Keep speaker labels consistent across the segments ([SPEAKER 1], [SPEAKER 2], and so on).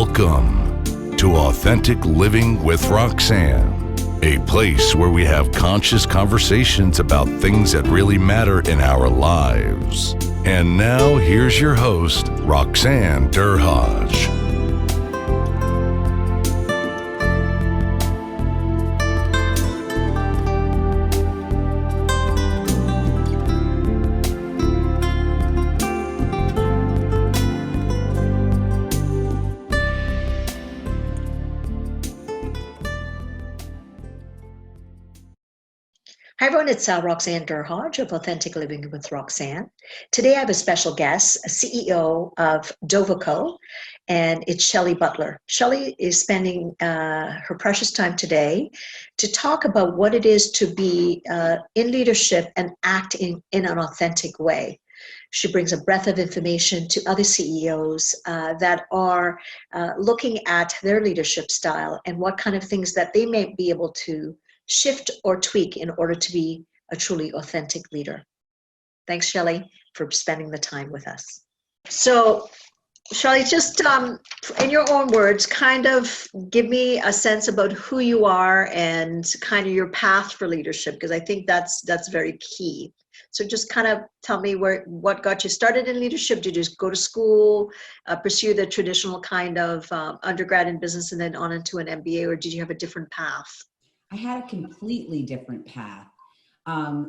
[SPEAKER 1] Welcome to Authentic Living with Roxanne, a place where we have conscious conversations about things that really matter in our lives. And now here's your host, Roxanne Derhodge.
[SPEAKER 2] Hi everyone, it's Roxanne Derhodge of Authentic Living with Roxanne. Today I have a special guest, a CEO of Dovico, and it's Shelly Butler. Shelly is spending her precious time today to talk about what it is to be in leadership and act in an authentic way. She brings a breadth of information to other CEOs that are looking at their leadership style and what kind of things that they may be able to shift or tweak in order to be a truly authentic leader. Thanks, Shelly, for spending the time with us. So, Shelly, just in your own words, kind of give me a sense about who you are and kind of your path for leadership, because I think that's very key. So just kind of tell me what got you started in leadership. Did you just go to school, pursue the traditional kind of undergrad in business and then on into an MBA, or did you have a different path?
[SPEAKER 3] I had a completely different path.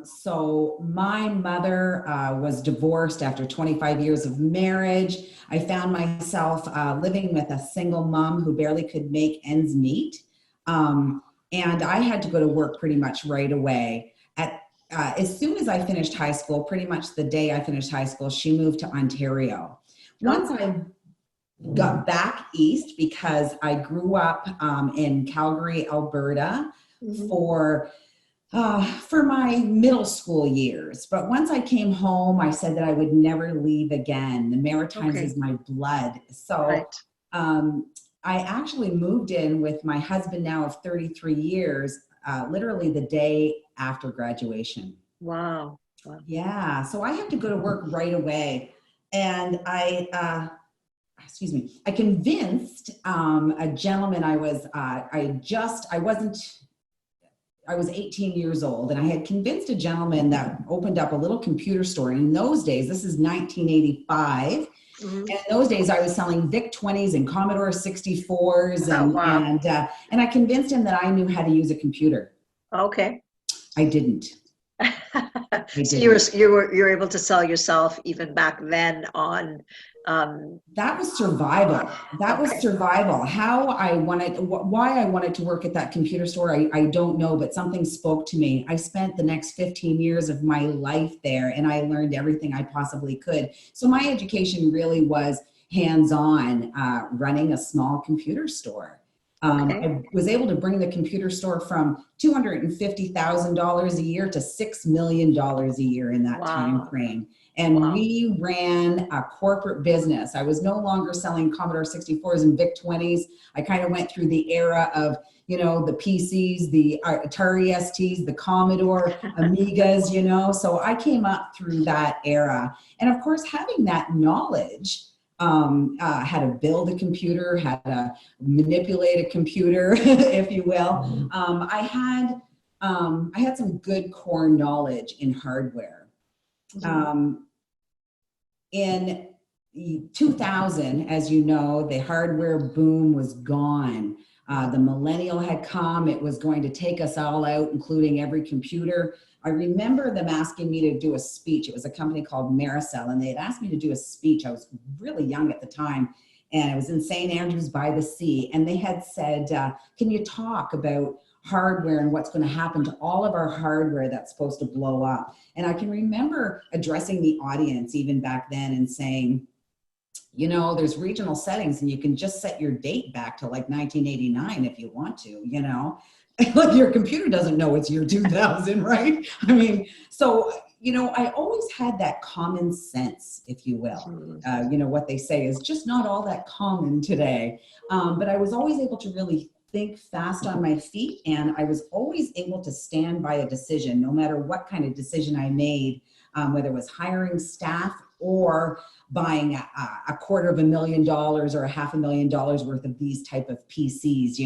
[SPEAKER 3] So my mother was divorced after 25 years of marriage. I found myself living with a single mom who barely could make ends meet. And I had to go to work pretty much right away. As soon as I finished high school, pretty much the day I finished high school, she moved to Ontario. Once I got back east, because I grew up in Calgary, Alberta, for my middle school years. But once I came home, I said that I would never leave again. The Maritimes is my blood. So I actually moved in with my husband now of 33 years, literally the day after graduation.
[SPEAKER 2] Wow.
[SPEAKER 3] Yeah. So I had to go to work right away. And I convinced a gentleman. I was 18 years old, and I had convinced a gentleman that opened up a little computer store. And in those days, this is 1985. And in those days, I was selling VIC-20s and Commodore 64s, and I convinced him that I knew how to use a computer.
[SPEAKER 2] Okay.
[SPEAKER 3] I didn't.
[SPEAKER 2] So you were able to sell yourself even back then on.
[SPEAKER 3] That was survival. Was survival. Why I wanted to work at that computer store, I don't know, but something spoke to me. I spent the next 15 years of my life there, and I learned everything I possibly could. So my education really was hands-on, running a small computer store. I was able to bring the computer store from $250,000 a year to $6 million a year in that time frame. And we ran a corporate business. I was no longer selling Commodore 64s and VIC-20s. I kind of went through the era of, the PCs, the Atari STs, the Commodore, Amigas, So I came up through that era. And of course, having that knowledge, how to build a computer, how to manipulate a computer, if you will. I had some good core knowledge in hardware. In 2000, as you know, the hardware boom was gone. The millennial had come. It was going to take us all out, including every computer. I remember them asking me to do a speech. It was a company called Maricel, and they had asked me to do a speech. I was really young at the time, and it was in St. Andrews by the Sea. And they had said, can you talk about hardware and what's going to happen to all of our hardware that's supposed to blow up? And I can remember addressing the audience even back then and saying, there's regional settings and you can just set your date back to like 1989 if you want to, like your computer doesn't know it's year 2000, right? I mean, so, I always had that common sense, if you will. What they say is just not all that common today. But I was always able to really think fast on my feet, and I was always able to stand by a decision, no matter what kind of decision I made, whether it was hiring staff or buying a $250,000 or $500,000 worth of these type of PCs,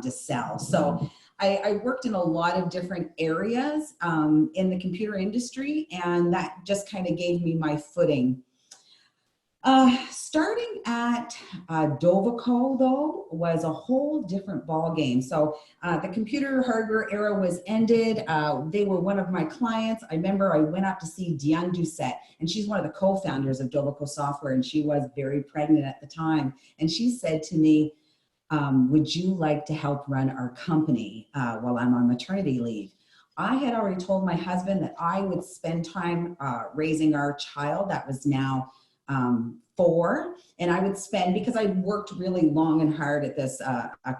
[SPEAKER 3] to sell. So I worked in a lot of different areas in the computer industry, and that just kind of gave me my footing. Starting at Dovico, though, was a whole different ball game. So the computer hardware era was ended. They were one of my clients. I remember I went up to see Diane Doucette, and she's one of the co-founders of Dovico Software, and she was very pregnant at the time. And she said to me, would you like to help run our company while I'm on maternity leave? I had already told my husband that I would spend time raising our child that was now 4, and I would spend, because I worked really long and hard at this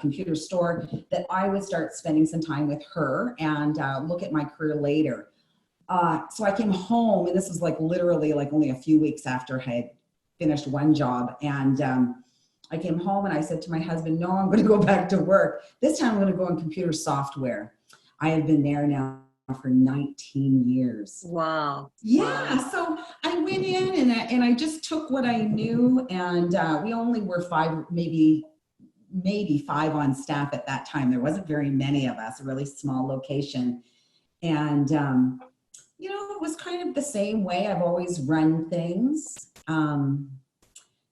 [SPEAKER 3] computer store, that I would start spending some time with her and look at my career later. So I came home, and this was like literally like only a few weeks after I had finished one job, and I came home and I said to my husband, no, I'm going to go back to work. This time I'm going to go in computer software. I have been there now for 19 years.
[SPEAKER 2] Wow.
[SPEAKER 3] Yeah.
[SPEAKER 2] Wow.
[SPEAKER 3] So I went in and I just took what I knew, and we only were 5, maybe 5 on staff at that time. There wasn't very many of us, a really small location. And, it was kind of the same way I've always run things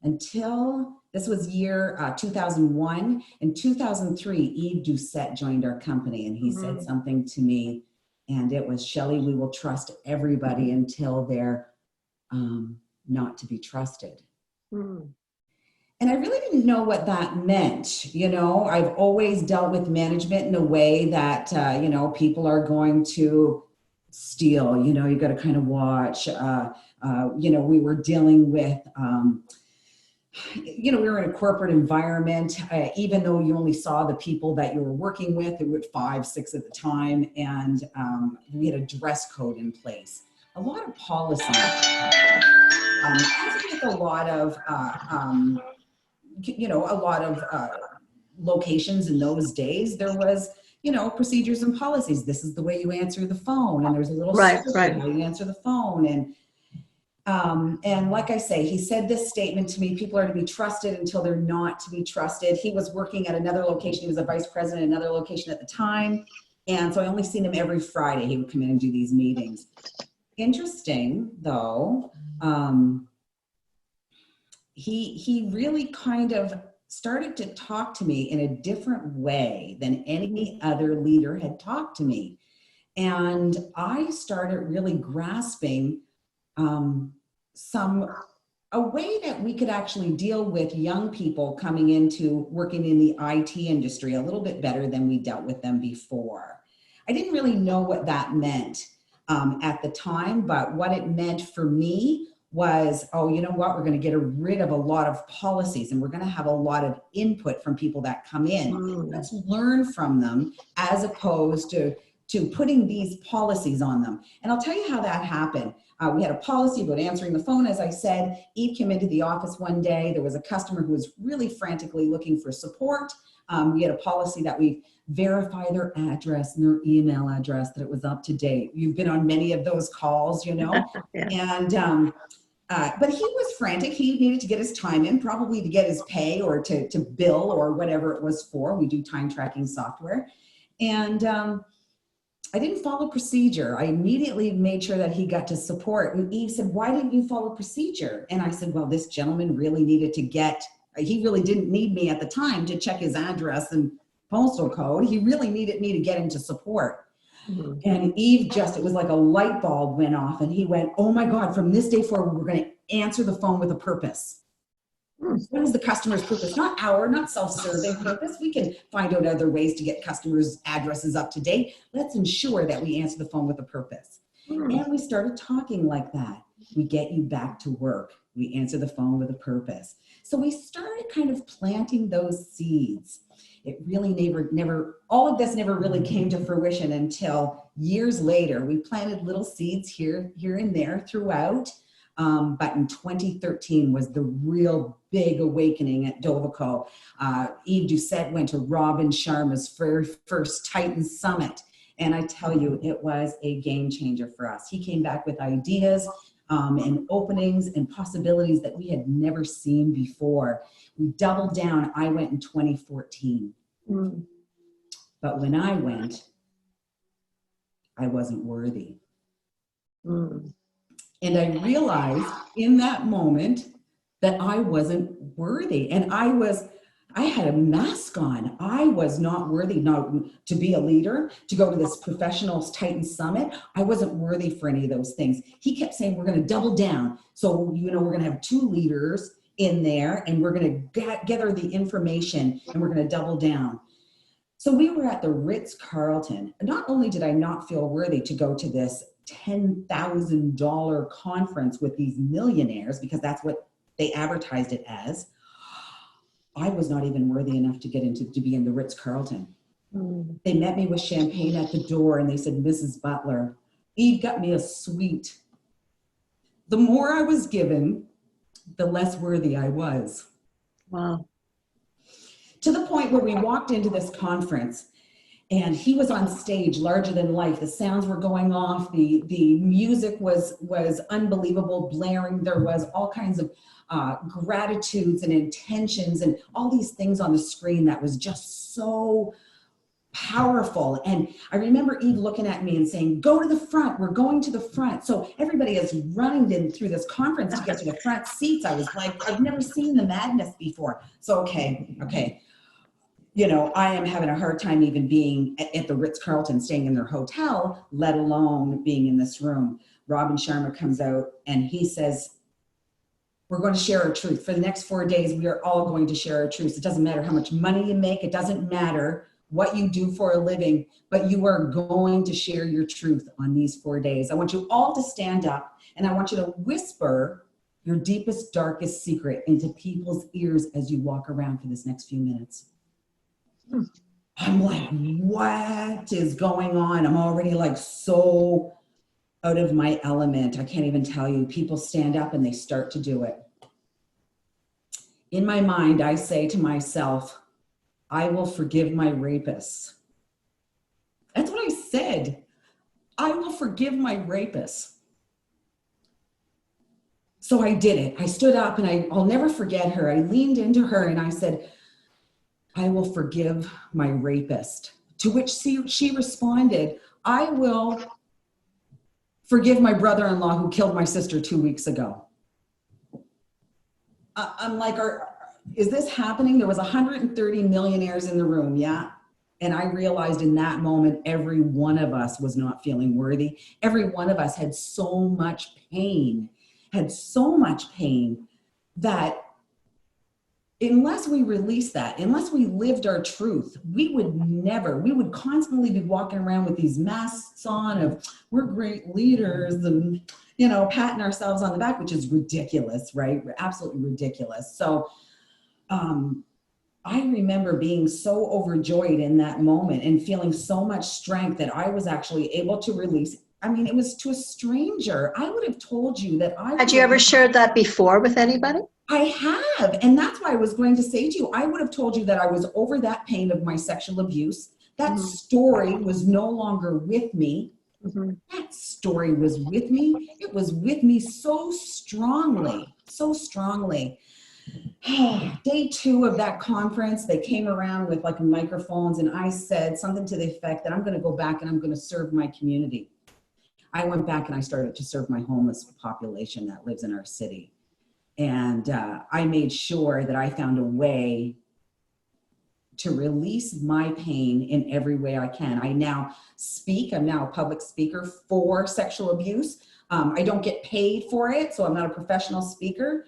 [SPEAKER 3] until this was year 2001. In 2003, Yves Doucette joined our company, and he said something to me, and it was, Shelly, we will trust everybody until they're not to be trusted. And I really didn't know what that meant. I've always dealt with management in a way that, people are going to steal, you got to kind of watch, we were dealing with, we were in a corporate environment, even though you only saw the people that you were working with, there were 5, 6 at the time. And we had a dress code in place, a lot of policies, as with a lot of, locations in those days, there was, procedures and policies. This is the way you answer the phone. And there's a little
[SPEAKER 2] Right.
[SPEAKER 3] how you answer the phone. And like I say, he said this statement to me, people are to be trusted until they're not to be trusted. He was working at another location. He was a vice president at another location at the time. And so I only seen him every Friday. He would come in and do these meetings. Interesting, though, he really kind of started to talk to me in a different way than any other leader had talked to me. And I started really grasping a way that we could actually deal with young people coming into working in the IT industry a little bit better than we dealt with them before. I didn't really know what that meant at the time, but what it meant for me was, you know what, we're going to get rid of a lot of policies, and we're going to have a lot of input from people that come in. Let's learn from them as opposed to putting these policies on them. And I'll tell you how that happened. We had a policy about answering the phone. As I said, Eve came into the office one day. There was a customer who was really frantically looking for support. We had a policy that we verify their address and their email address, that it was up to date. You've been on many of those calls, Yeah. And, but he was frantic. He needed to get his time in, probably to get his pay or to bill or whatever it was for. We do time tracking software. And I didn't follow procedure. I immediately made sure that he got to support. And Eve said, why didn't you follow procedure? And I said, well, this gentleman really needed to he really didn't need me at the time to check his address and postal code. He really needed me to get him to support. And Eve it was like a light bulb went off, and he went, oh my God, from this day forward, we're going to answer the phone with a purpose. What is the customer's purpose? Not self-serving purpose. We can find out other ways to get customers' addresses up to date. Let's ensure that we answer the phone with a purpose. And we started talking like that. We get you back to work. We answer the phone with a purpose. So we started kind of planting those seeds. It really never, all of this never really came to fruition until years later. We planted little seeds here and there throughout. But in 2013 was the real big awakening at Dovico. Yves Doucette went to Robin Sharma's very first Titan Summit. And I tell you, it was a game changer for us. He came back with ideas. and openings and possibilities that we had never seen before. We doubled down. I went in 2014.
[SPEAKER 2] Mm.
[SPEAKER 3] But when I went, I wasn't worthy.
[SPEAKER 2] Mm.
[SPEAKER 3] And I realized in that moment that I wasn't worthy. And I had a mask on. I was not worthy to be a leader, to go to this professionals Titan Summit. I wasn't worthy for any of those things. He kept saying, we're going to double down. So, we're going to have 2 leaders in there, and we're going to gather the information, and we're going to double down. So we were at the Ritz-Carlton. Not only did I not feel worthy to go to this $10,000 conference with these millionaires, because that's what they advertised it as, I was not even worthy enough to be in the Ritz-Carlton.
[SPEAKER 2] Mm.
[SPEAKER 3] They met me with champagne at the door, and they said, Mrs. Butler, Eve got me a suite. The more I was given, the less worthy I was.
[SPEAKER 2] Wow.
[SPEAKER 3] To the point where we walked into this conference, and he was on stage, larger than life. The sounds were going off. The music was unbelievable, blaring. There was all kinds of gratitudes and intentions and all these things on the screen that was just so powerful. And I remember Eve looking at me and saying, go to the front. We're going to the front. So everybody is running through this conference to get to the front seats. I was like, I've never seen the madness before. So, okay. I am having a hard time even being at the Ritz-Carlton, staying in their hotel, let alone being in this room. Robin Sharma comes out and he says, we're going to share our truth. For the next 4 days, we are all going to share our truths. It doesn't matter how much money you make. It doesn't matter what you do for a living, but you are going to share your truth on these 4 days. I want you all to stand up, and I want you to whisper your deepest, darkest secret into people's ears as you walk around for this next few minutes. I'm like, what is going on? I'm already like so out of my element. I can't even tell you. People stand up and they start to do it. In my mind, I say to myself, I will forgive my rapists. That's what I said. I will forgive my rapists. So I did it. I stood up and I'll never forget her. I leaned into her and I said, I will forgive my rapist. To which she responded, I will forgive my brother-in-law who killed my sister 2 weeks ago. I'm like, is this happening? There was 130 millionaires in the room, yeah? And I realized in that moment, every one of us was not feeling worthy. Every one of us had so much pain that unless we released that, unless we lived our truth, we would constantly be walking around with these masks on of we're great leaders and, patting ourselves on the back, which is ridiculous, right? Absolutely ridiculous. So I remember being so overjoyed in that moment and feeling so much strength that I was actually able to release. I mean, it was to a stranger. I would have told you that
[SPEAKER 2] Had you ever shared that before with anybody?
[SPEAKER 3] I have. And that's why I was going to say to you, I would have told you that I was over that pain of my sexual abuse. That story was no longer with me.
[SPEAKER 2] Mm-hmm.
[SPEAKER 3] That story was with me. It was with me so strongly. Day 2 of that conference, they came around with like microphones and I said something to the effect that I'm going to go back and I'm going to serve my community. I went back and I started to serve my homeless population that lives in our city. And I made sure that I found a way to release my pain in every way I can. I now speak. I'm now a public speaker for sexual abuse. I don't get paid for it, so I'm not a professional speaker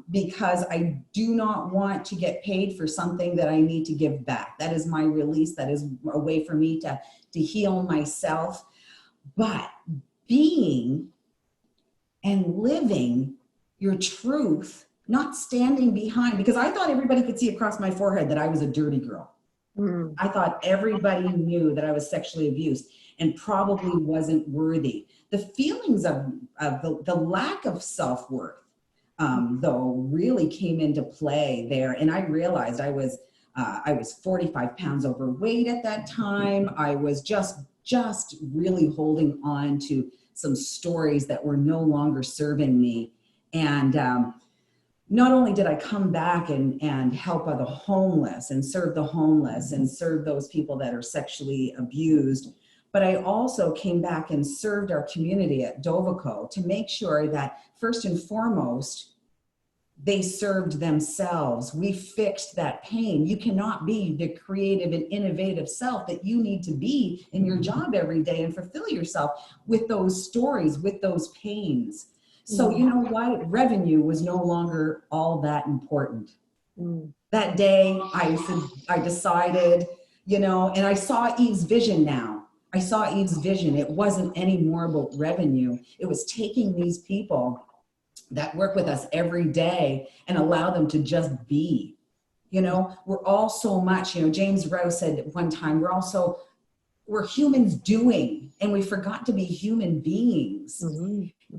[SPEAKER 3] because I do not want to get paid for something that I need to give back. That is my release. That is a way for me to heal myself. But being and living your truth, not standing behind, because I thought everybody could see across my forehead that I was a dirty girl. I thought everybody knew that I was sexually abused and probably wasn't worthy. The feelings of the lack of self-worth, though, really came into play there. And I realized I was 45 pounds overweight at that time. I was just really holding on to some stories that were no longer serving me. And not only did I come back and help the homeless and serve the homeless and serve those people that are sexually abused, but I also came back and served our community at Dovico to make sure that first and foremost, they served themselves. We fixed that pain. You cannot be the creative and innovative self that you need to be in your job every day and fulfill yourself with those stories, with those pains. So you know what? Revenue was no longer all that important. That day I decided, and I saw Eve's vision now. I saw Eve's vision. It wasn't any more about revenue. It was taking these people that work with us every day and allow them to just be. We're all so much, James Rouse said at one time, we're humans doing, and we forgot to be human beings.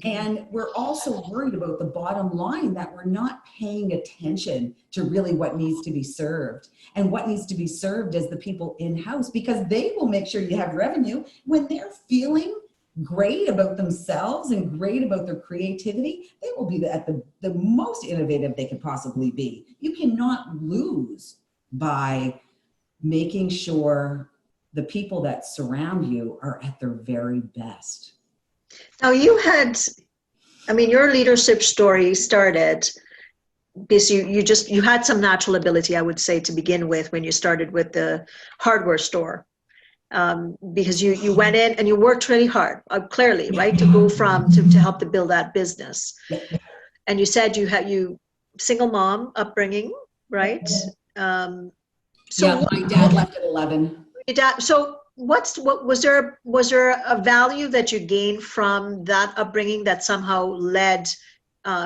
[SPEAKER 3] And we're also worried about the bottom line, that we're not paying attention to really what needs to be served. And what needs to be served is the people in-house, because they will make sure you have revenue when they're feeling great about themselves and great about their creativity. They will be at the most innovative they could possibly be. You cannot lose by making sure the people that surround you are at their very best.
[SPEAKER 2] Now your leadership story started because you had some natural ability, I would say, to begin with when you started with the hardware store. Because you went in and you worked really hard, clearly, right, to go to help to build that business. And you said you single mom upbringing, right?
[SPEAKER 3] My dad left at 11.
[SPEAKER 2] Your dad. So what was there a value that you gained from that upbringing that somehow led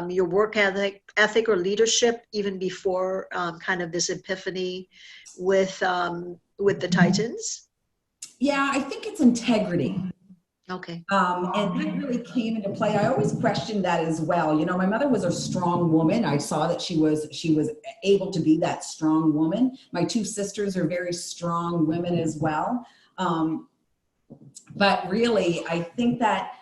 [SPEAKER 2] your work ethic or leadership even before kind of this epiphany with the Titans?
[SPEAKER 3] Yeah, I think it's integrity.
[SPEAKER 2] Okay.
[SPEAKER 3] And that really came into play. I always questioned that as well. My mother was a strong woman. I saw that she was able to be that strong woman. My two sisters are very strong women as well. But really, I think that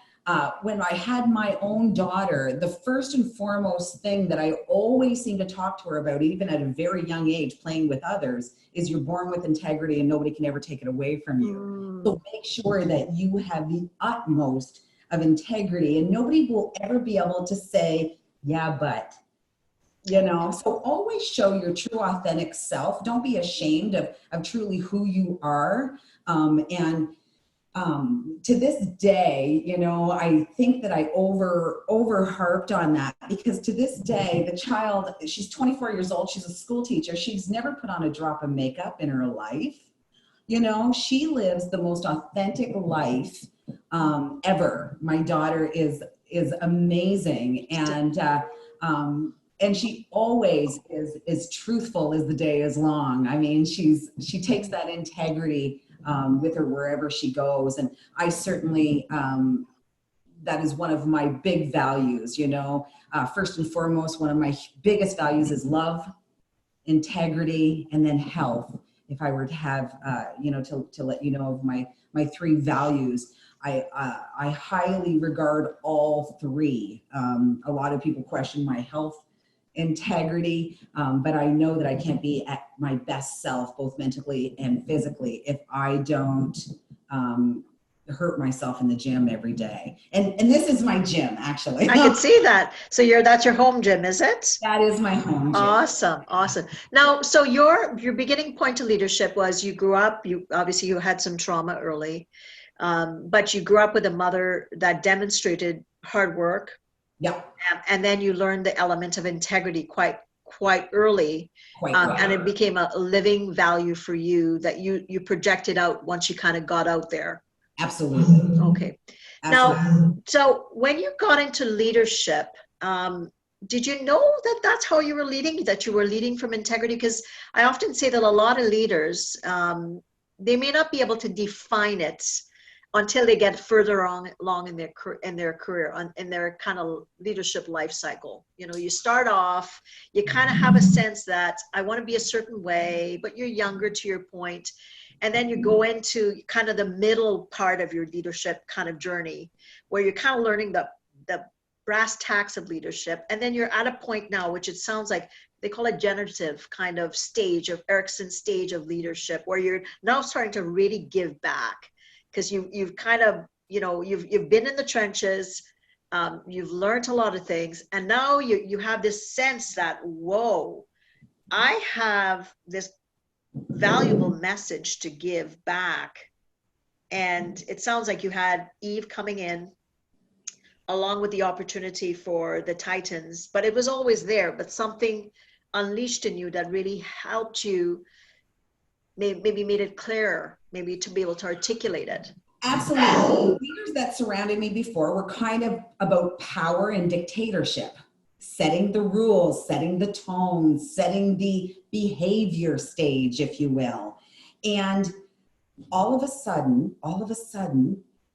[SPEAKER 3] when I had my own daughter, the first and foremost thing that I always seem to talk to her about, even at a very young age, playing with others, is you're born with integrity and nobody can ever take it away from you. So make sure that you have the utmost of integrity, and nobody will ever be able to say, yeah, but, so always show your true authentic self. Don't be ashamed of truly who you are. To this day, I think that I over harped on that, because to this day, the child, she's 24 years old. She's a school teacher. She's never put on a drop of makeup in her life. She lives the most authentic life ever. My daughter is amazing. And she always is truthful as the day is long. I mean, she takes that integrity with her wherever she goes. And I certainly, that is one of my big values, first and foremost, one of my biggest values is love, integrity, and then health. If I were to have, to let you know of my three values, I highly regard all three. A lot of people question my health, integrity, but I know that I can't be at my best self, both mentally and physically, if I don't hurt myself in the gym every day. And this is my gym, actually.
[SPEAKER 2] I can see that. So that's your home gym, is it?
[SPEAKER 3] That is my home gym.
[SPEAKER 2] Awesome. Now, so your beginning point to leadership was you grew up, you had some trauma early, but you grew up with a mother that demonstrated hard work.
[SPEAKER 3] Yeah.
[SPEAKER 2] And then you learned the element of integrity quite early. And it became a living value for you that you projected out once you kind of got out there.
[SPEAKER 3] Absolutely.
[SPEAKER 2] Okay. Absolutely. Now, so when you got into leadership, did you know that that's how you were leading, that you were leading from integrity? Because I often say that a lot of leaders, they may not be able to define it until they get further along in their career, in their kind of leadership life cycle. You start off, you kind of have a sense that I want to be a certain way, but you're younger, to your point. And then you go into kind of the middle part of your leadership kind of journey where you're kind of learning the brass tacks of leadership. And then you're at a point now, which it sounds like they call it generative kind of stage of Erickson's stage of leadership, where you're now starting to really give back, because you've kind of, you've been in the trenches, you've learned a lot of things, and now you have this sense that, whoa, I have this valuable message to give back. And it sounds like you had Eve coming in along with the opportunity for the Titans, but it was always there, but something unleashed in you that really helped you, maybe made it clearer, maybe to be able to articulate it.
[SPEAKER 3] Absolutely. The leaders that surrounded me before were kind of about power and dictatorship, setting the rules, setting the tone, setting the behavior stage, if you will. And all of a sudden,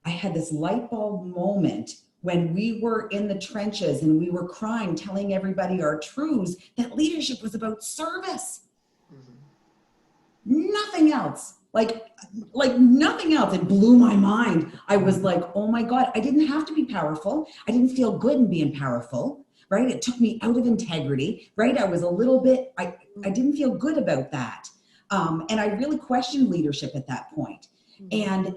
[SPEAKER 3] I had this light bulb moment when we were in the trenches and we were crying, telling everybody our truths, that leadership was about service. Mm-hmm. Nothing else. Like nothing else. It blew my mind. I was like, oh my God, I didn't have to be powerful. I didn't feel good in being powerful, right? It took me out of integrity, right? I was a little bit, I didn't feel good about that. And I really questioned leadership at that point. And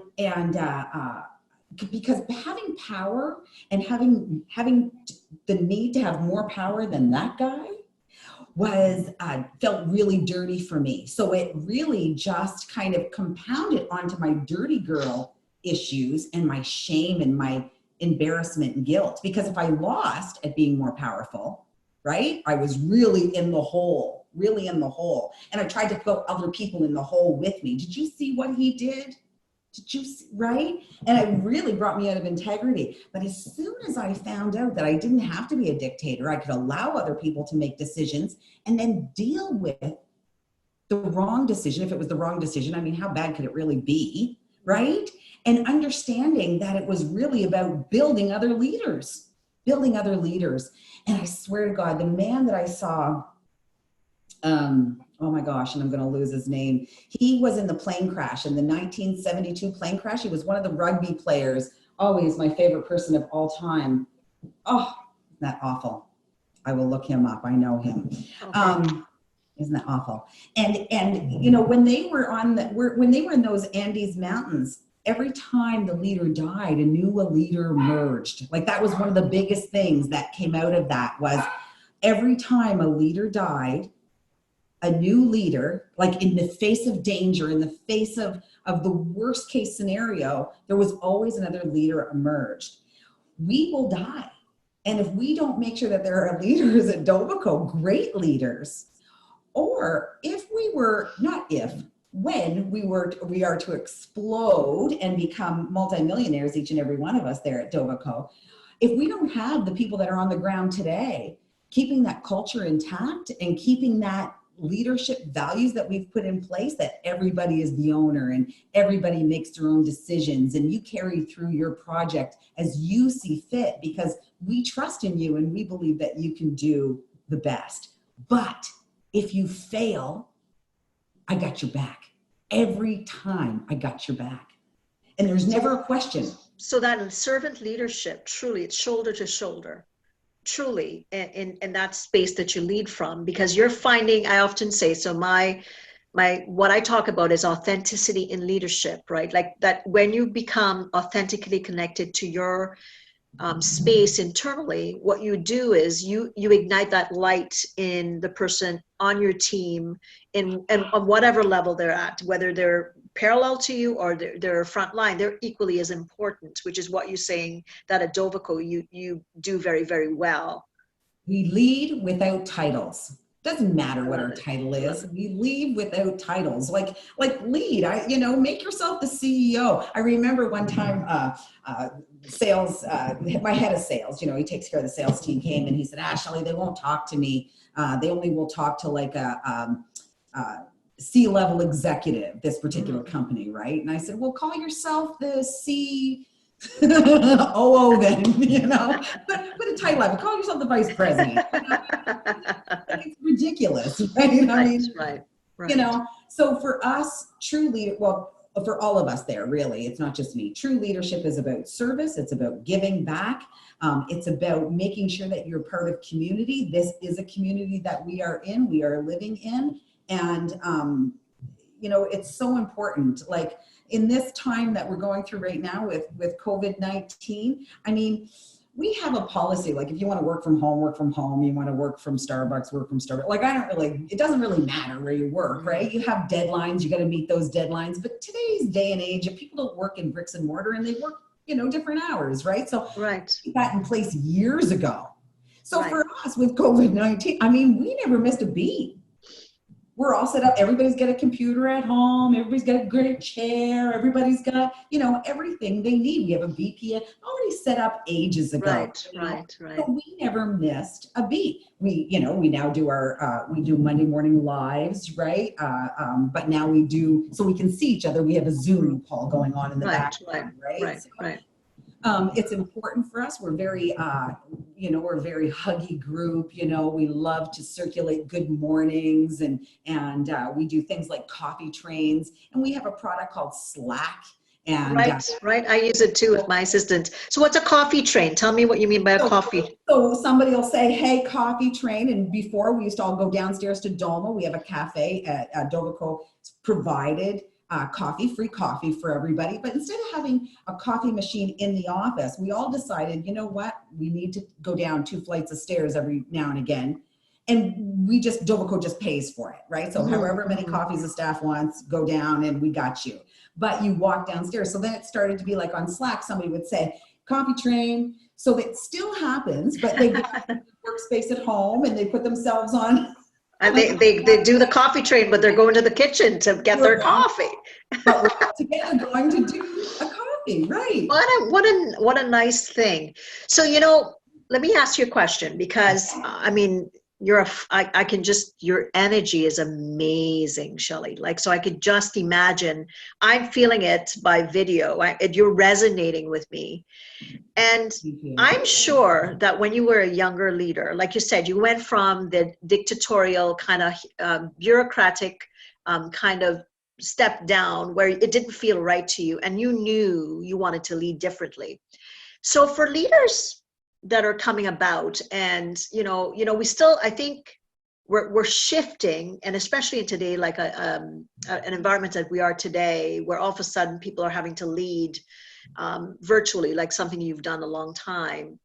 [SPEAKER 3] because having power and having the need to have more power than that guy was felt really dirty for me. So it really just kind of compounded onto my dirty girl issues and my shame and my embarrassment and guilt. Because if I lost at being more powerful, right, I was really in the hole. And I tried to put other people in the hole with me. Did you see what he did? Did you see, right? And it really brought me out of integrity. But as soon as I found out that I didn't have to be a dictator, I could allow other people to make decisions and then deal with the wrong decision. If it was the wrong decision, I mean, how bad could it really be, right? And understanding that it was really about building other leaders. And I swear to God, the man that I saw, oh my gosh, and I'm going to lose his name. He was in the plane crash, in the 1972 plane crash. He was one of the rugby players. Oh, he's my favorite person of all time. Oh, isn't that awful? I will look him up. I know him. Okay. Isn't that awful? And when they were in those Andes mountains, every time the leader died, a new leader emerged. Like, that was one of the biggest things that came out of that, was every time a leader died, a new leader, like in the face of danger, in the face of the worst case scenario, there was always another leader emerged. We will die. And if we don't make sure that there are leaders at Dovico, great leaders, or when we are to explode and become multimillionaires, each and every one of us there at Dovico, if we don't have the people that are on the ground today, keeping that culture intact and keeping that leadership values that we've put in place, that everybody is the owner and everybody makes their own decisions and you carry through your project as you see fit, because we trust in you and we believe that you can do the best. But if you fail, I got your back. Every time, I got your back. And there's never a question. So
[SPEAKER 2] that in servant leadership, truly, it's shoulder to shoulder. Truly, in that space that you lead from, because you're finding, I often say, so my what I talk about is authenticity in leadership, right? Like that, when you become authentically connected to your space internally, what you do is you ignite that light in the person on your team, and on whatever level they're at, whether they're parallel to you or they're front line, they're equally as important, which is what you're saying that at Dovico you do very, very well.
[SPEAKER 3] We lead without titles. Doesn't matter what our title is. We lead without titles. Like lead, make yourself the CEO. I remember one time sales, my head of sales, he takes care of the sales team, came and he said, Shelley, they won't talk to me. They only will talk to like a C-level executive, this particular company, right? And I said, well, call yourself the COO then, put a title on it. Call yourself the vice president. It's ridiculous, right?
[SPEAKER 2] Right.
[SPEAKER 3] So for us, truly, well, for all of us there, really. It's not just me. True leadership is about service. It's about giving back. It's about making sure that you're part of community. This is a community that we are in, we are living in. And, you know, it's so important. Like in this time that we're going through right now with COVID-19, I mean, we have a policy, like if you want to work from home, work from home. You want to work from Starbucks, work from Starbucks. Like it doesn't really matter where you work, right? You have deadlines, you got to meet those deadlines. But today's day and age, if people don't work in bricks and mortar and they work, you know, different hours, right? So we got in place years ago. So for us with COVID-19, I mean, we never missed a beat. We're all set up. Everybody's got a computer at home. Everybody's got a great chair. Everybody's got, you know, everything they need. We have a VPN already set up ages ago. Right. So we never missed a beat. We now do we do Monday morning lives, right? But now we do, so we can see each other. We have a Zoom call going on in the background, right? It's important for us. We're very, we're a very huggy group. You know, we love to circulate good mornings and we do things like coffee trains, and we have a product called Slack. And
[SPEAKER 2] right. I use it too with my assistant. So what's a coffee train? Tell me what you mean by a coffee.
[SPEAKER 3] So somebody will say, hey, coffee train. And before we used to all go downstairs to Doma. We have a cafe at Dovico. It's provided free coffee for everybody. But instead of having a coffee machine in the office, we all decided, you know what, we need to go down 2 flights of stairs every now and again. And Dovico just pays for it, right? So however many coffees the staff wants, go down and we got you. But you walk downstairs. So then it started to be like on Slack, somebody would say, coffee train. So it still happens, but they get a workspace at home and they put themselves on.
[SPEAKER 2] And they do the coffee train, but they're going to the kitchen to get their coffee.
[SPEAKER 3] But we're all together going to do a coffee, right?
[SPEAKER 2] What a nice thing. So, you know, let me ask you a question, because I mean, your energy is amazing, Shelley. Like, so I could just imagine, I'm feeling it by video. You're resonating with me. And I'm sure that when you were a younger leader, like you said, you went from the dictatorial kind of bureaucratic kind of step down where it didn't feel right to you and you knew you wanted to lead differently. So for leaders that are coming about, and we still, I think we're shifting, and especially in today, like an environment that we are today, where all of a sudden people are having to lead virtually, like something you've done a long time.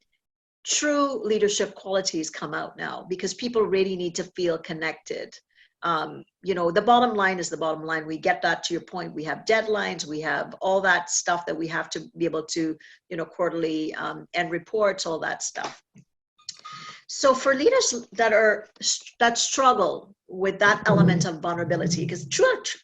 [SPEAKER 2] True leadership qualities come out now because people really need to feel connected. The bottom line is the bottom line. We get that, to your point. We have deadlines. We have all that stuff that we have to be able to, quarterly end reports, all that stuff. So for leaders that struggle with that element of vulnerability, because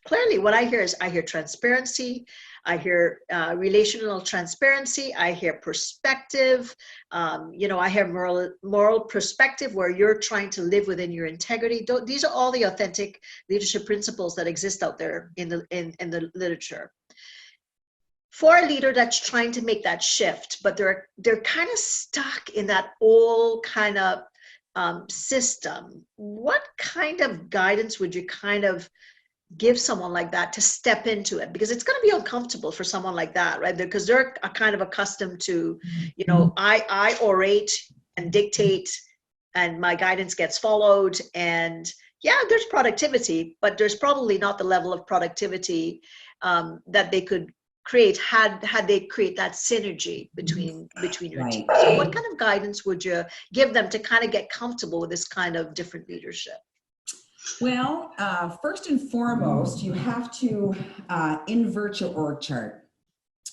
[SPEAKER 2] clearly what I hear transparency, I hear relational transparency, I hear perspective, I hear moral perspective, where you're trying to live within your integrity. These are all the authentic leadership principles that exist out there in the literature. For a leader that's trying to make that shift, but they're kind of stuck in that old kind of system, what kind of guidance would you kind of give someone like that to step into it? Because it's going to be uncomfortable for someone like that, right? Because they're kind of accustomed to, I orate and dictate and my guidance gets followed. And yeah, there's productivity, but there's probably not the level of productivity that they could create had they create that synergy between your team. So what kind of guidance would you give them to kind of get comfortable with this kind of different leadership?
[SPEAKER 3] Well, first and foremost, you have to invert your org chart.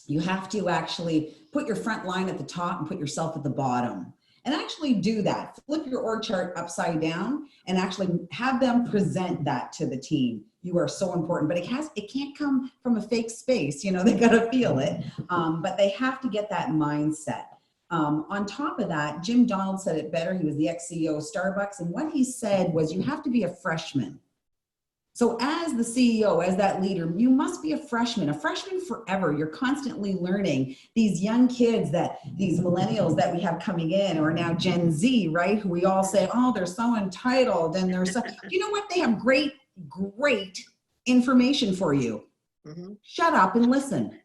[SPEAKER 3] You have to actually put your front line at the top and put yourself at the bottom. And actually do that. Flip your org chart upside down and actually have them present that to the team. You are so important, but it can't come from a fake space. They got to feel it, but they have to get that mindset. On top of that, Jim Donald said it better. He was the ex-CEO of Starbucks. And what he said was, you have to be a freshman. So as the CEO, as that leader, you must be a freshman forever. You're constantly learning. These young kids, these millennials that we have coming in, or now Gen Z, right? Who we all say, oh, they're so entitled. And they're so, you know what? They have great information for you. Shut up and listen.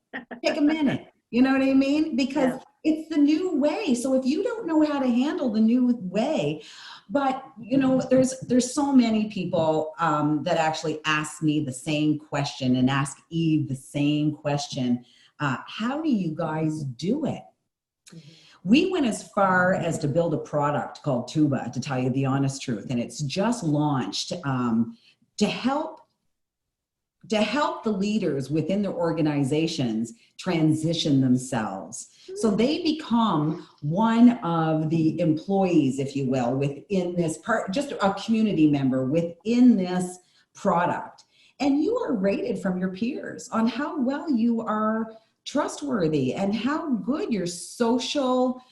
[SPEAKER 3] Take a minute. You know what I mean? Because it's the new way. So if you don't know how to handle the new way, but there's so many people that actually ask me the same question and ask Eve the same question. How do you guys do it? We went as far as to build a product called Tuba, to tell you the honest truth. And it's just launched to help the leaders within their organizations transition themselves. So they become one of the employees, if you will, within this part, just a community member within this product. And you are rated from your peers on how well you are trustworthy and how good your social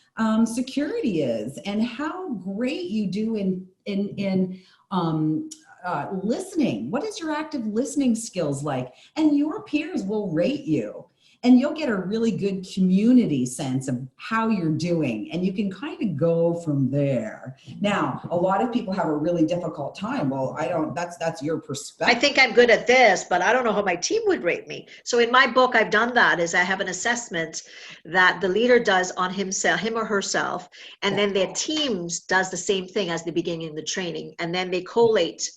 [SPEAKER 3] security is and how great you do in listening. What is your active listening skills like? And your peers will rate you, and you'll get a really good community sense of how you're doing, and you can kind of go from there. Now, a lot of people have a really difficult time. Well, that's your perspective.
[SPEAKER 2] I think I'm good at this, but I don't know how my team would rate me. So in my book, I've done that, is I have an assessment that the leader does on him or herself, and then their teams does the same thing as the beginning of the training, and then they collate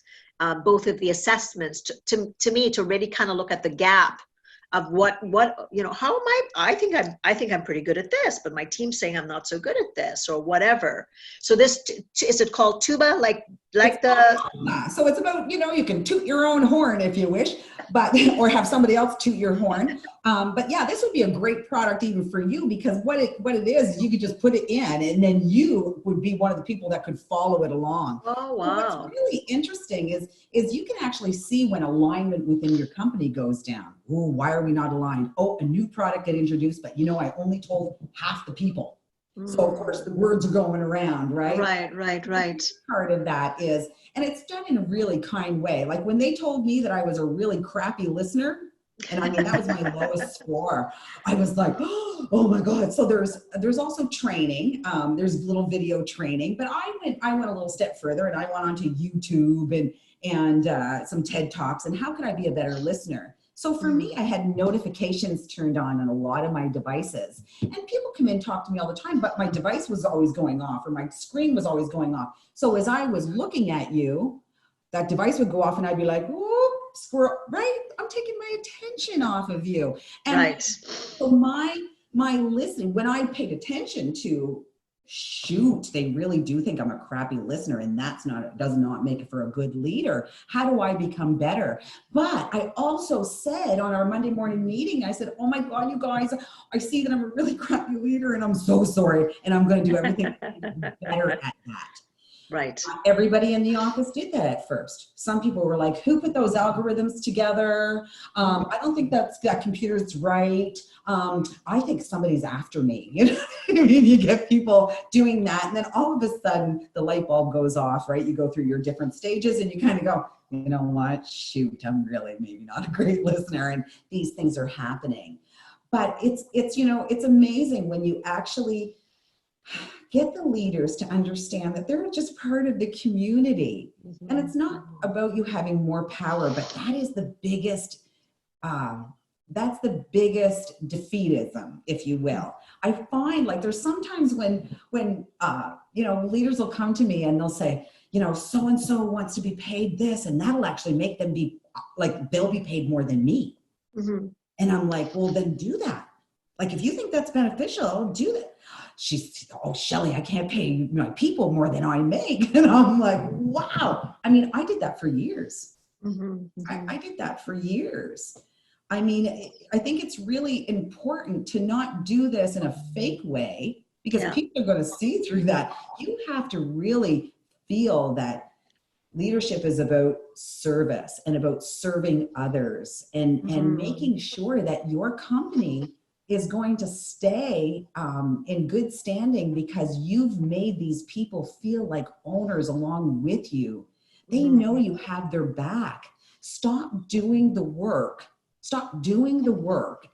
[SPEAKER 2] both of the assessments to me to really kind of look at the gap of what how am I think I'm pretty good at this, but my team's saying I'm not so good at this or whatever. So this is it called Tuba, like
[SPEAKER 3] so it's about, you can toot your own horn if you wish, but or have somebody else toot your horn. But yeah, this would be a great product even for you, because what it is you could just put it in and then you would be one of the people that could follow it along.
[SPEAKER 2] Oh, wow.
[SPEAKER 3] So what's really interesting is you can actually see when alignment within your company goes down. Oh, why are we not aligned? Oh, a new product got introduced, but I only told half the people. So of course the words are going around, right?
[SPEAKER 2] Right.
[SPEAKER 3] Part of that is, and it's done in a really kind way. Like when they told me that I was a really crappy listener, and I mean, that was my lowest score, I was like, oh my God. So there's also training. There's little video training, but I went a little step further, and I went onto YouTube and some TED Talks, and how could I be a better listener? So for me, I had notifications turned on a lot of my devices, and people come in and talk to me all the time, but my device was always going off, or my screen was always going off. So as I was looking at you, that device would go off and I'd be like, whoop, squirrel, right? I'm taking my attention off of you. And
[SPEAKER 2] right.
[SPEAKER 3] So my listening, when I paid attention to, shoot, they really do think I'm a crappy listener, and does not make it for a good leader. How do I become better? But I also said on our Monday morning meeting, I said, oh my God, you guys, I see that I'm a really crappy leader, and I'm so sorry, and I'm going to do everything to be better at that.
[SPEAKER 2] Right.
[SPEAKER 3] Everybody in the office did that at first. Some people were like, who put those algorithms together? I don't think that computer's right. I think somebody's after me. You get people doing that. And then all of a sudden the light bulb goes off, right? You go through your different stages and you kind of go, you know what? Shoot, I'm really maybe not a great listener. And these things are happening. But it's amazing when you actually get the leaders to understand that they're just part of the community. And it's not about you having more power, but that is the biggest, that's the biggest defeatism, if you will. I find like there's sometimes when leaders will come to me and they'll say, so-and-so wants to be paid this, and that'll actually make them be like, they'll be paid more than me. And I'm like, well, then do that. Like, if you think that's beneficial, do that. She's, oh, Shelly, I can't pay my people more than I make. And I'm like, wow. I mean, I did that for years. I did that for years. I mean, I think it's really important to not do this in a fake way, because people are going to see through that. You have to really feel that leadership is about service and about serving others and making sure that your company is going to stay in good standing, because you've made these people feel like owners along with you. They know you have their back. Stop doing the work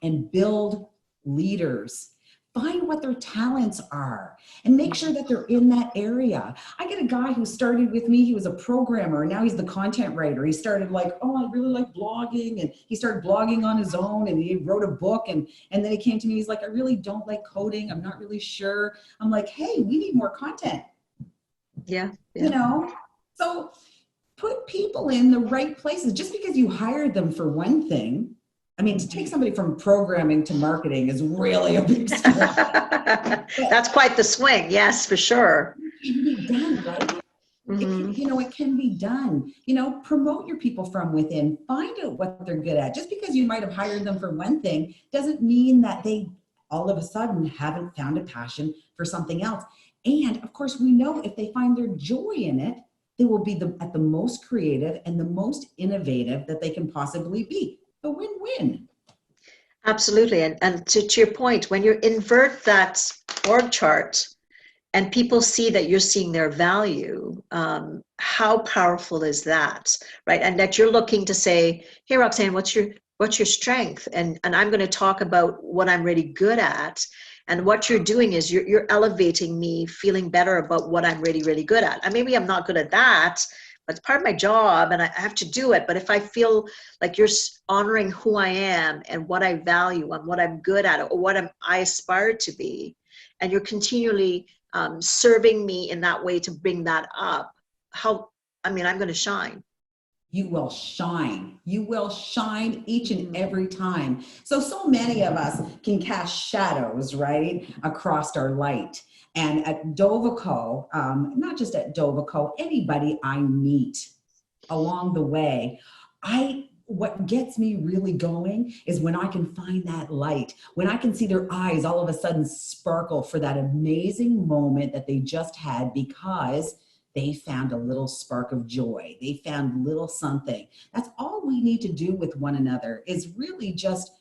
[SPEAKER 3] and build leaders. Find what their talents are and make sure that they're in that area. I get a guy who started with me. He was a programmer and now he's the content writer. He started like, oh, I really like blogging. And he started blogging on his own and he wrote a book. And then he came to me. He's like, I really don't like coding. I'm not really sure. I'm like, hey, we need more content.
[SPEAKER 2] Yeah.
[SPEAKER 3] You know, so put people in the right places. Just because you hired them for one thing, I mean, to take somebody from programming to marketing is really a big swing.
[SPEAKER 2] That's quite the swing. Yes, for sure.
[SPEAKER 3] It can be done, right? It can be done. Promote your people from within. Find out what they're good at. Just because you might have hired them for one thing doesn't mean that they all of a sudden haven't found a passion for something else. And of course, we know if they find their joy in it, they will be at the most creative and the most innovative that they can possibly be. A win-win.
[SPEAKER 2] Absolutely. And to your point, when you invert that org chart and people see that you're seeing their value, how powerful is that, right? And that you're looking to say, hey, Roxanne, what's your strength? And I'm going to talk about what I'm really good at. And what you're doing is you're elevating me, feeling better about what I'm really, really good at. And maybe I'm not good at that, but it's part of my job and I have to do it. But if I feel like you're honoring who I am and what I value and what I'm good at or what I aspire to be, and you're continually serving me in that way to bring that up, I'm going to shine.
[SPEAKER 3] You will shine. You will shine each and every time. So many of us can cast shadows, right, across our light. And at Dovico, not just at Dovico, anybody I meet along the way, what gets me really going is when I can find that light, when I can see their eyes all of a sudden sparkle for that amazing moment that they just had because they found a little spark of joy. They found little something. That's all we need to do with one another is really just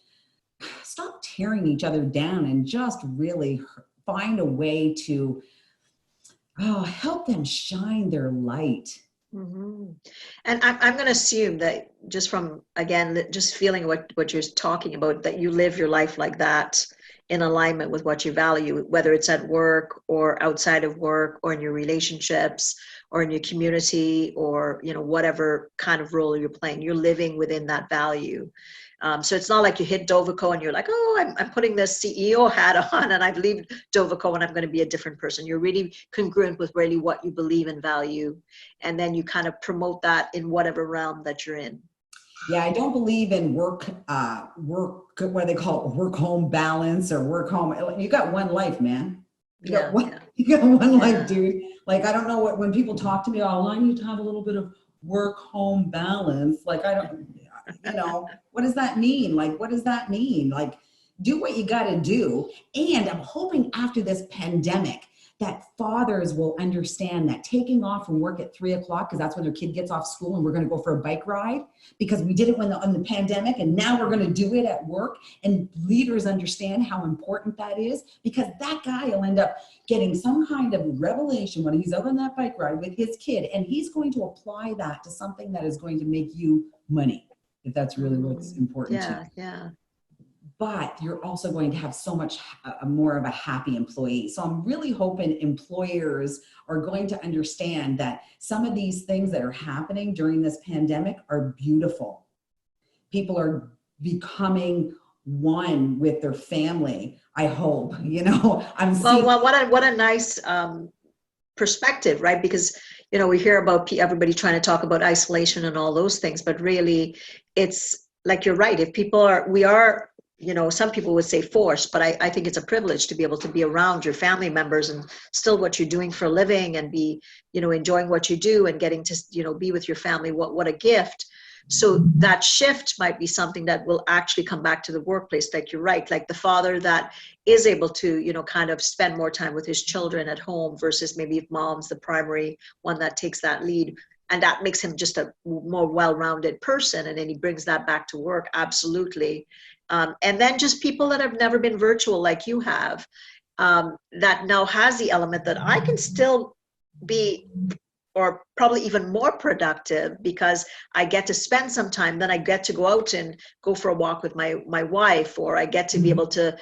[SPEAKER 3] stop tearing each other down and just really find a way to help them shine their light.
[SPEAKER 2] Mm-hmm. And I'm going to assume that just from, again, just feeling what you're talking about, that you live your life like that in alignment with what you value, whether it's at work or outside of work or in your relationships or in your community or, whatever kind of role you're playing, you're living within that value. So it's not like you hit Dovico and you're like, oh, I'm putting this CEO hat on and I leave Dovico and I'm going to be a different person. You're really congruent with really what you believe and value. And then you kind of promote that in whatever realm that you're in.
[SPEAKER 3] Yeah, I don't believe in work, what they call it, work-home balance or work-home. You got one life, man. You got one life, dude. Like, I don't know when people talk to me, I need to have a little bit of work-home balance. Like, I don't, what does that mean? Like, what does that mean? Like, do what you got to do. And I'm hoping after this pandemic that fathers will understand that taking off from work at 3:00, because that's when their kid gets off school and we're going to go for a bike ride because we did it on the pandemic and now we're going to do it at work, and leaders understand how important that is because that guy will end up getting some kind of revelation when he's out on that bike ride with his kid, and he's going to apply that to something that is going to make you money, if that's really what's important to you.
[SPEAKER 2] Yeah.
[SPEAKER 3] But you're also going to have so much more of a happy employee. So I'm really hoping employers are going to understand that some of these things that are happening during this pandemic are beautiful. People are becoming one with their family, I hope. I'm seeing.
[SPEAKER 2] Well, what a nice perspective, right? Because we hear about everybody trying to talk about isolation and all those things, but really it's like, you're right. If we are some people would say forced, but I think it's a privilege to be able to be around your family members and still what you're doing for a living and be, enjoying what you do and getting to, be with your family. What a gift. So that shift might be something that will actually come back to the workplace. Like, you're right, like the father that is able to, kind of spend more time with his children at home versus maybe if mom's the primary one that takes that lead. And that makes him just a more well-rounded person. And then he brings that back to work. Absolutely. And then just people that have never been virtual like you have, that now has the element that I can still be, or probably even more productive because I get to spend some time, then I get to go out and go for a walk with my wife, or I get to be able to,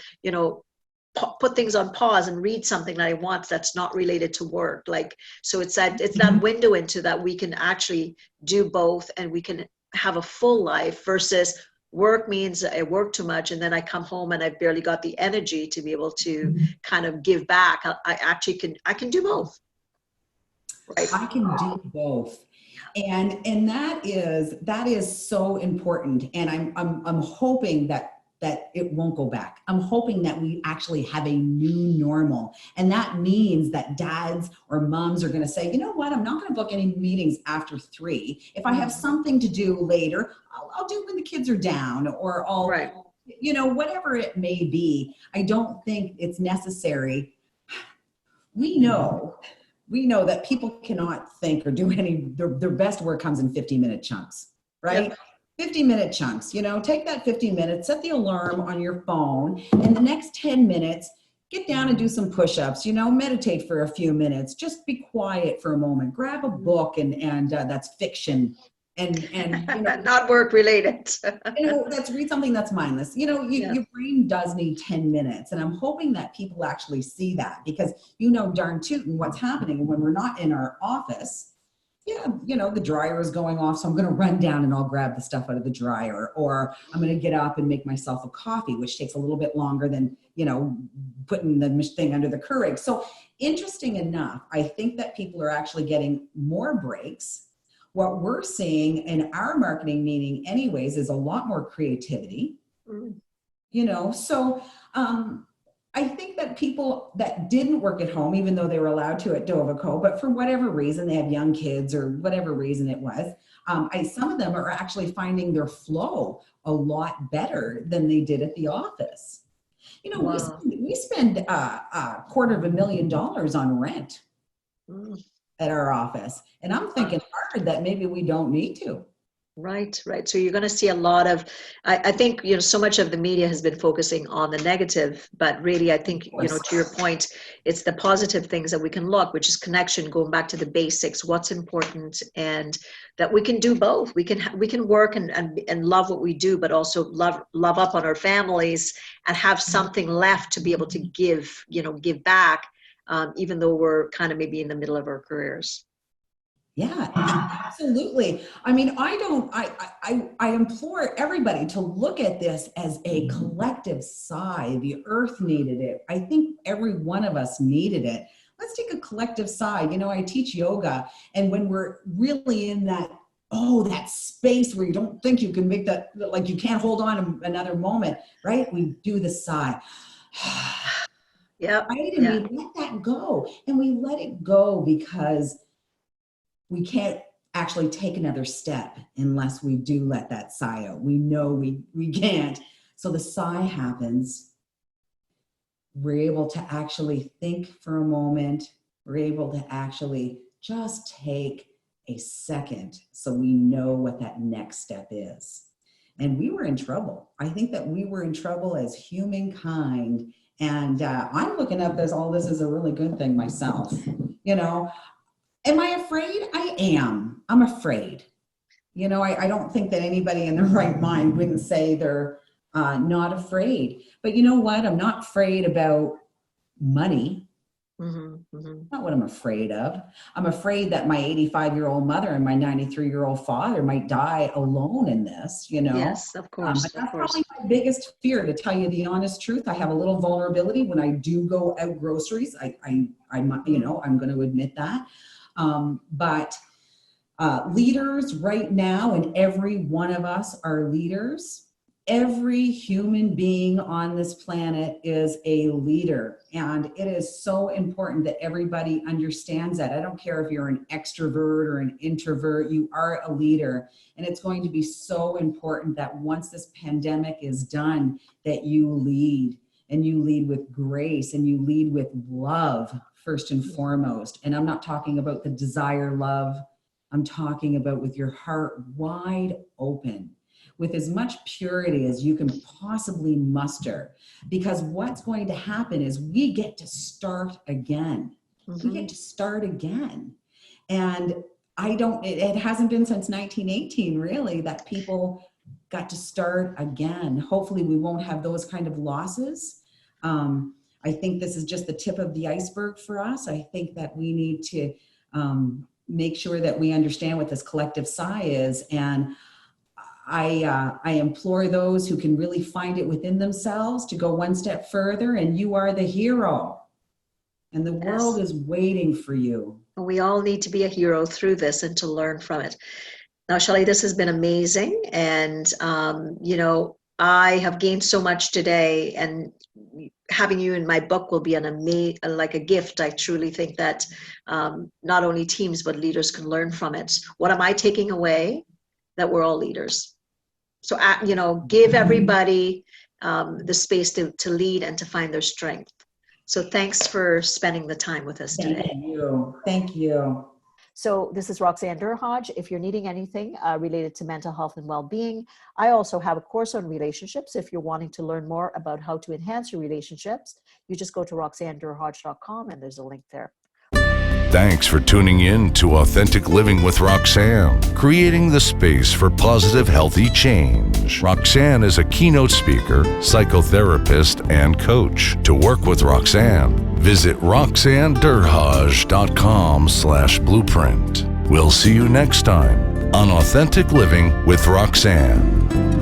[SPEAKER 2] put things on pause and read something that I want that's not related to work. Like, so it's that window into that we can actually do both, and we can have a full life, versus work means I work too much and then I come home and I've barely got the energy to be able to kind of give back. I can do both. Right.
[SPEAKER 3] I can do both. And that is so important. And I'm hoping that it won't go back. I'm hoping that we actually have a new normal. And that means that dads or moms are going to say, you know what, I'm not going to book any meetings after 3. If I have something to do later, I'll do when the kids are down, or I'll,
[SPEAKER 2] right.
[SPEAKER 3] you know, whatever it may be. I don't think it's necessary. We know that people cannot think or do their best work comes in 50-minute chunks, right? Yep. 50-minute chunks, you know, take that 15 minutes, set the alarm on your phone, and the next 10 minutes, get down and do some push-ups, you know, meditate for a few minutes, just be quiet for a moment, grab a book and that's fiction and you know,
[SPEAKER 2] not work related.
[SPEAKER 3] You know, read something that's mindless. You know, your brain does need 10 minutes. And I'm hoping that people actually see that, because you know darn tootin' what's happening when we're not in our office. Yeah, you know, the dryer is going off, so I'm going to run down and I'll grab the stuff out of the dryer, or I'm going to get up and make myself a coffee, which takes a little bit longer than, you know, putting the thing under the Keurig. So interesting enough, I think that people are actually getting more breaks. What we're seeing in our marketing meeting anyways is a lot more creativity, you know, so I think that people that didn't work at home, even though they were allowed to at Dovico, but for whatever reason, they have young kids or whatever reason it was, some of them are actually finding their flow a lot better than they did at the office. You know, wow. we spend $250,000 on rent at our office. And I'm thinking hard that maybe we don't need to.
[SPEAKER 2] Right. So you're going to see a lot of, I think, you know, so much of the media has been focusing on the negative, but really, I think, you know, to your point, it's the positive things that we can look, which is connection, going back to the basics, what's important, and that we can do both. We can work and love what we do, but also love up on our families and have something left to be able to give back, even though we're kind of maybe in the middle of our careers.
[SPEAKER 3] Yeah, absolutely. I mean, I implore everybody to look at this as a collective sigh. The earth needed it. I think every one of us needed it. Let's take a collective sigh. You know, I teach yoga, and when we're really in that space where you don't think you can make that, like you can't hold on another moment, right? We do the sigh.
[SPEAKER 2] Yeah.
[SPEAKER 3] Right? And we let that go. And we let it go because we can't actually take another step unless we do let that sigh out. We know we can't. So the sigh happens. We're able to actually think for a moment. We're able to actually just take a second so we know what that next step is. And we were in trouble. I think that we were in trouble as humankind. And I'm looking at all this as a really good thing myself. You know, am I afraid? I am. I'm afraid. You know, I don't think that anybody in their right mind wouldn't say they're not afraid. But you know what? I'm not afraid about money. Not what I'm afraid of. I'm afraid that my 85-year-old mother and my 93-year-old father might die alone in this, you know?
[SPEAKER 2] Yes, of course.
[SPEAKER 3] But that's probably my biggest fear, to tell you the honest truth. I have a little vulnerability when I do go out groceries. I'm you know, I'm going to admit that. But leaders right now, and every one of us are leaders. Every human being on this planet is a leader. And it is so important that everybody understands that. I don't care if you're an extrovert or an introvert, you are a leader. And it's going to be so important that once this pandemic is done, that you lead, and you lead with grace, and you lead with love first and foremost. And I'm not talking about the desire love. I'm talking about with your heart wide open, with as much purity as you can possibly muster. Because what's going to happen is we get to start again. We get to start again. And it hasn't been since 1918 really that people got to start again. Hopefully we won't have those kind of losses. I think this is just the tip of the iceberg for us. I think that we need to make sure that we understand what this collective sigh is. And I implore those who can really find it within themselves to go one step further, and you are the hero. And the world is waiting for you.
[SPEAKER 2] We all need to be a hero through this and to learn from it. Now, Shelly, this has been amazing. And, I have gained so much today, and having you in my book will be like a gift. I truly think that not only teams, but leaders can learn from it. What am I taking away? That we're all leaders. So, give everybody the space to lead and to find their strength. So thanks for spending the time with us today.
[SPEAKER 3] Thank you.
[SPEAKER 2] So this is Roxanne Durhodge. If you're needing anything related to mental health and well-being, I also have a course on relationships. If you're wanting to learn more about how to enhance your relationships, you just go to roxannedurhodge.com and there's a link there.
[SPEAKER 1] Thanks for tuning in to Authentic Living with Roxanne, creating the space for positive, healthy change. Roxanne is a keynote speaker, psychotherapist, and coach. To work with Roxanne, visit roxannedurhodge.com/blueprint. We'll see you next time on Authentic Living with Roxanne.